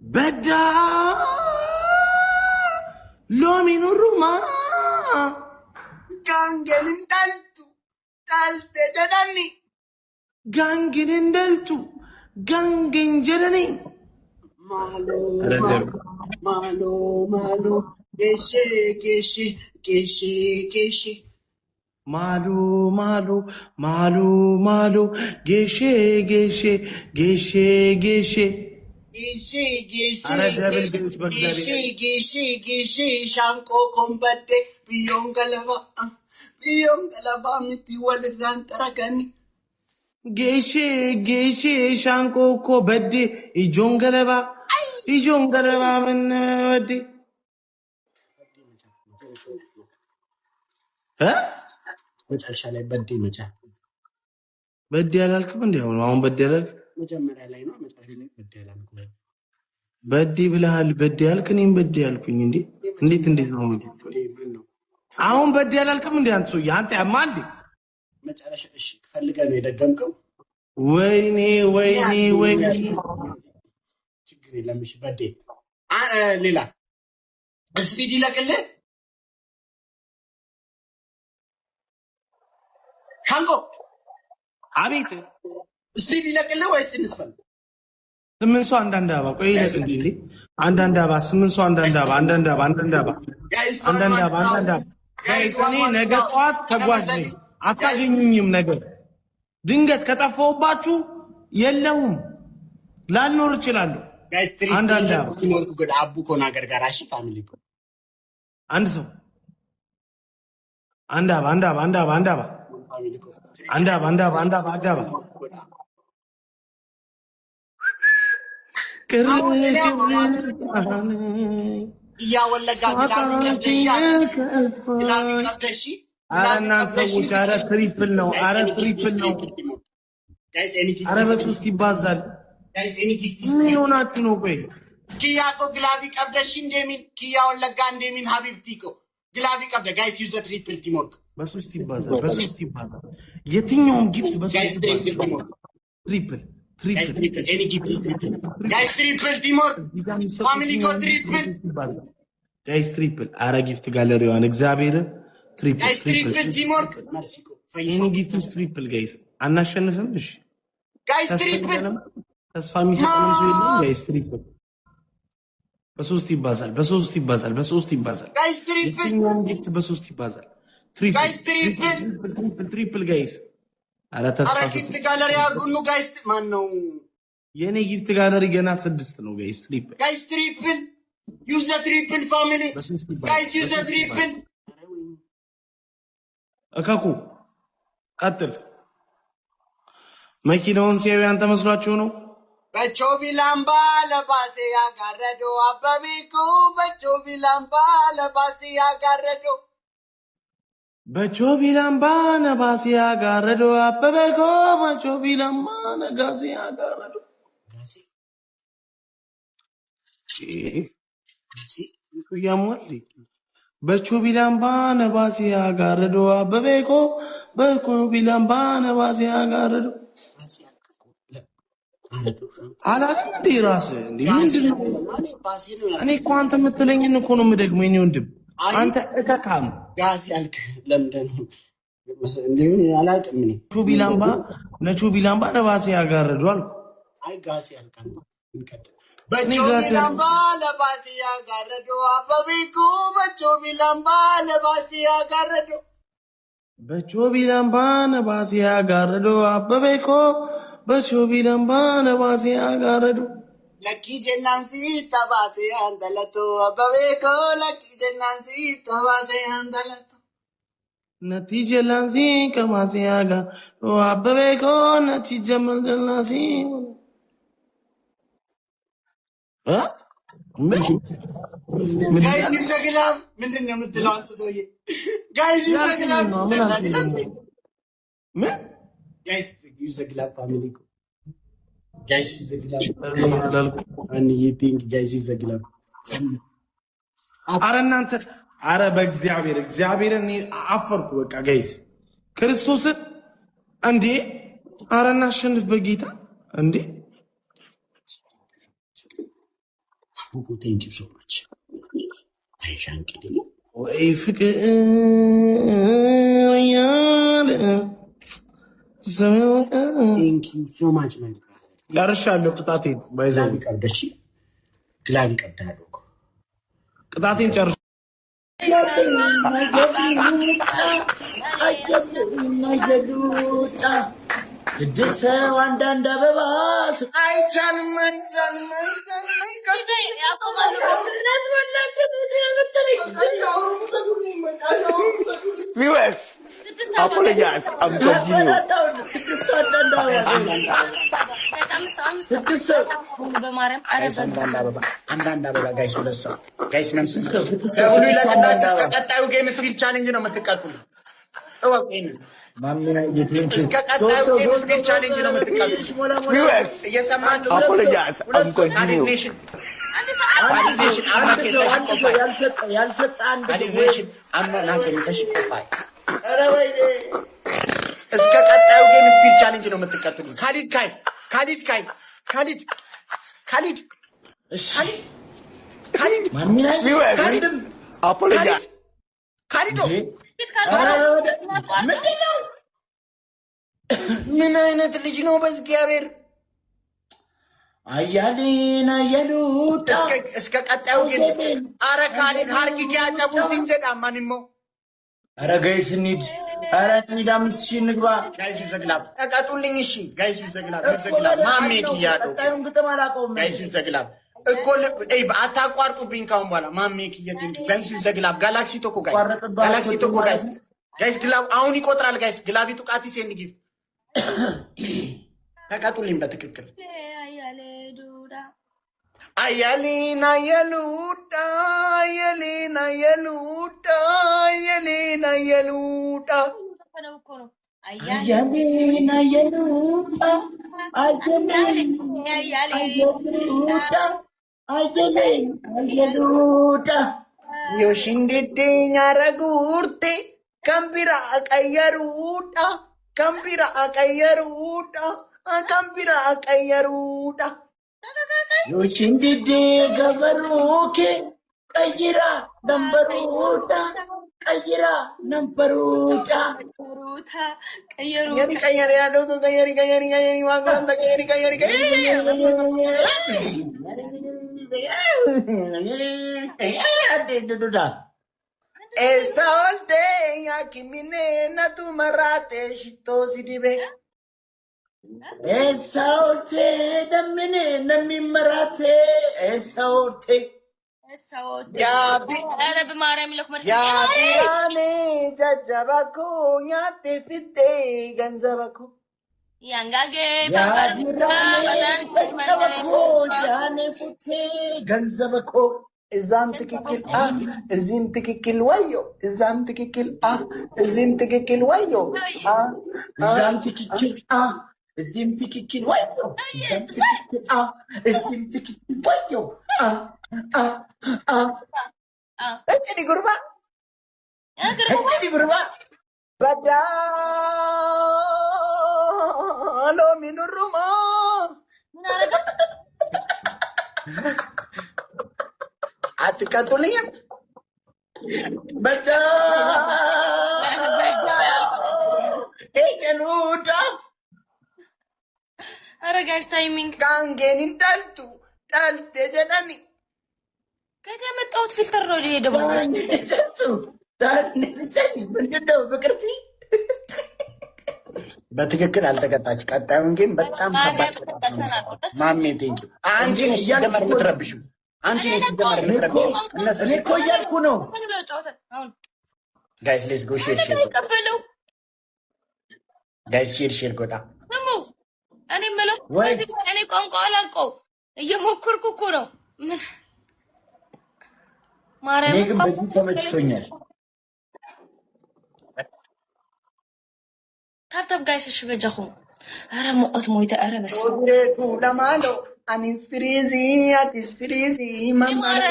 بدا لومي نروما Gangelin talte jadani. Gangin deltu, gangin jedani. Malo, geshe. Malu, geshe. Geshe, shanko kombate, biyongalaba miti waliran taragani. Geshe, shanko ko beddi, ijongalaba beddi. Huh? መጨረሻ ላይ በዲ መቻል በዲ ያላልክም እንዴ? አሁን በዲ ያላልክ መጀመሪያ ላይ ነው። መጨረሻ ላይ በዲ ያላልኩ በዲ ብለሃል። በዲ ያልክ እኔም በዲ ያልኩኝ እንዴ? እንዴት ነው? አሁን በዲ ያላልክም እንዴ? አንተ ሰው ያንተ ያማ እንዴ? መጨረሻ እሺ፣ ፈልገህ ነው የደገምከው? ወይኔ ችግር የለም። እሺ በዲ ሌላ ስፒድ ይለቅልህ ሻንቆ አቤት ስፒድ ይለቅልህ ወይስ እንስፈል? 8 ሰው አንዳንድ አባ ቆይ ይለቅ እንጂ አንዳንድ አባ 8 ሰው አንዳንድ አባ ጋይስ እኔ ነገ ጠዋት ተጓዝ ነኝ። አታገኙኝም። ነገር ድንገት ከጠፋሁባችሁ የለውም ላልኖር እችላለሁ። ጋይስ አንዳንድ አባ ይኖርኩ ገዳ አቡ ኮና ገርጋራ እሺ ፋሚሊ ኮ አንድ ሰው አንድ አባ እያወለጋ ትሪፕል ነው። በሶስት ይባዛል። ምን ሆናችሁ ነው? ቆይ ኪያ እኮ ግላቢ ቀብደሽ እንደሚን ኪያ ወለጋ እንደሚን ሀቢብቲ እኮ ግላቢ ቀብደ ጋይስ ዩዘ ትሪፕል ቲሞክ በሶስት ይባዛል። የትኛውም ጊፍት በሶስት ይባዛል። ትሪፕል any gift is triple. Guys, triple Timor. Family ko triple. Guys, triple. Ara gift galeriwan እግዚአብሔር triple. Guys, triple Timor. Any gift is triple, guys. አናሸንፍም። እሺ guys, triple. ተስፋ የሚሰጠን ሰው የለም። guys, triple. በሶስት ይባዛል። Guys, triple. የትኛውም gift በሶስት ይባዛል። triple. Guys, triple, guys. አረ ጊፍት ጋለሪ አጉኑ ጋይስ ማን ነው? የኔ ጊፍት ጋለሪ ገና 6 ነው ጋይስ። ትሪፕል ዩዘ ትሪፕል ፋሚሊ ጋይስ ዩዘ ትሪፕል አካኩ ቀጥል። መኪናውን ሲያዩ አንተ መስሏቸው ነው? በቾቢላምባ ለባሴ ያጋረዶ አበቢኩ በቾቢላምባ ለባሴ ያጋረዶ በቾቢላምባ ነባሴ ያጋረዶ አበበኮ በቾቢላምባ ነጋሴ ያጋረዶ ያሟል በቾቢላምባ ነባሴ ያጋረዶ አበበኮ በቾቢላምባ ነባሴ ያጋረዶ አላለም እንዴ? ራስህ እንዴ ምንድነው? እኔ እኮ አንተ የምትለኝን እኮ ነው የምደግመው የኔ ወንድም። አንተ እከካም ጋዚ አልክ ለምንድን ነው እንደምን ያላቅም ነው? ቾቢላምባ ነባሴ ያጋረዷል። አይ ጋዚ አልካም እንከተ በቾቢላምባ ለባሴ ያጋረዶ አበቢኩ በቾቢላምባ ለባሴ ያጋረዶ በቾቢላምባ ነባሴ ያጋረዶ አበቤኮ በቾቢላምባ ነባሴ ያጋረዶ Lucky Jenansi tabase andalato abaveko lucky Jenansi tabase andalato natije lansi kamase aga o abaveko natije mandanasi guys ይዘግላም ምንድነው የምትለው አንተ ሰውዬ? guys ይዘግላም ምን guys ይዘግላም ፋሚሊ guys ይዘግላም አንዬ ቲንክ guys ይዘግላም አረ እናንተ አረ በእግዚአብሔርን አፈርኩ። በቃ ጋይስ ክርስቶስን እንዴ አረ እናሸንፍ በጌታ እንዴ Kuku, thank you so much. I thank you. Thank you so much, my brother. ጨርሻለሁ ቅጣቴን ባይዘው ግላቢ ቀብዳለሁ ቅጣቴን ጨርሻለሁ ስድሰው አንዳንድ አበባ አይቻልም Viewers, apologize. I'm continuing. አንዳንድ አበባ ጋይስ ሁለት ሰው ጋይስ ነው ሁሉ ይላቀዳችሁ ቀጣዩ ጌም ስፒል ቻሌንጅ ነው የምትቀጥሉ እወቁኝ እስከ ቀጣዩ ጌም ስፒል ቻሌንጅ ነው የምትቀጥሉ Viewers, እየሰማችሁ apologize. I'm continuing. ያልሰጠ አንድ እስከ ቀጣዩ ጌም ስፒል ቻሌንጅ ነው የምትቀጥሉ Viewers, apologize. ምን አይነት ልጅ ነው በእግዚአብሔር አያሌን አያሉት እስከ ቀጣዩ ጌም አረ ካሊድ ሃርኪ ያጨቡ ሲንጀዳ ማንሞ አረ ጋይስ እንሂድ አረ እንሂድ 5000 ንግባ ጋይስ ይዘግላብ ተቀጡልኝ እሺ ጋይስ ይዘግላብ ማሜ ኪያዶ ጋይስ ይዘግላብ እኮ አታቋርጡብኝ ካሁን በኋላ ማሜ ኪያዶ ጋይስ ይዘግላብ ጋላክሲ ቶኮ ጋይስ ግላብ አሁን ይቆጥራል ጋይስ ግላቢ ጡቃቲ ሴንድ ጊፍት ተቀጡልኝ በትክክል Ayalina yaluta, ayalina yaluta, ayalina yaluta. Ayalina yaluta, ayalina yaluta. Yoshindite nyaragurte, kambira akayaruta, kambira akayaruta, kambira akayaruta. Yoshindide gavaruke kayira nambaruta kayira ado kayari waganda kayari esa aldeia que menina tu marate shitosi dibe esa orte damene nami marate esa orte ya birane jajabako nyate fitte ganzabako yangage jane fitte ganzabako እዛም ትክክል እዚህም ትክክል ወዮ እዛም ትክክል እዚህም ትክክል ወዮ እዛም ትክክል እዚህም ትክክል ወዮ እዚህም ትክክል ወዮ እቺ ጉርባ በዳ ሎሚ ኑሩማ አትቀጡልኝም በዛ ኤገሉዳ ኧረ ጋይስ ታይሚንግ ጋንጌን እንዳልቱ ዳልቴ ጀዳኒ ከመጣሁት ፊልተር ነው ሊሄደው ምንድነው ፍቅርቲ በትክክል አልተቀጣች። ቀጣዩን ግን በጣም ከባድ ማሜ ቴንኪ አንቺ ነሽ ሲጀመር የምትረብሽው አንቺ ነሽ ሲጀመር የምትረብሽው እነሱ እኮ እያልኩ ነው። ጋይስ ሌትስ ጎ ሼር ጋይስ ሼር ጎዳ ስሙ እኔ የምለው እኔ ቋንቋ አላውቀው እየሞከርኩ እኮ ነው። ምን ማርያም ግን በዚህ ተመችቶኛል። ታብታብ ጋይስ እሺ በጃኹ አረ ሞት ሞይተ አረ በስ ወሬቱ ለማሎ አኒስ ፍሪዚ አዲስ ፍሪዚ ማማሪ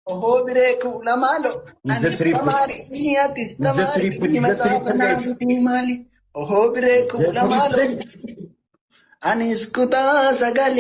ኦሆ ብሬኩ ለማሎ አኒስ ተማሪ አዲስ ተማሪ ይመጻፈና ማሊ ኦሆ ብሬኩ ለማሎ አኒስ ኩታ ሰጋሊ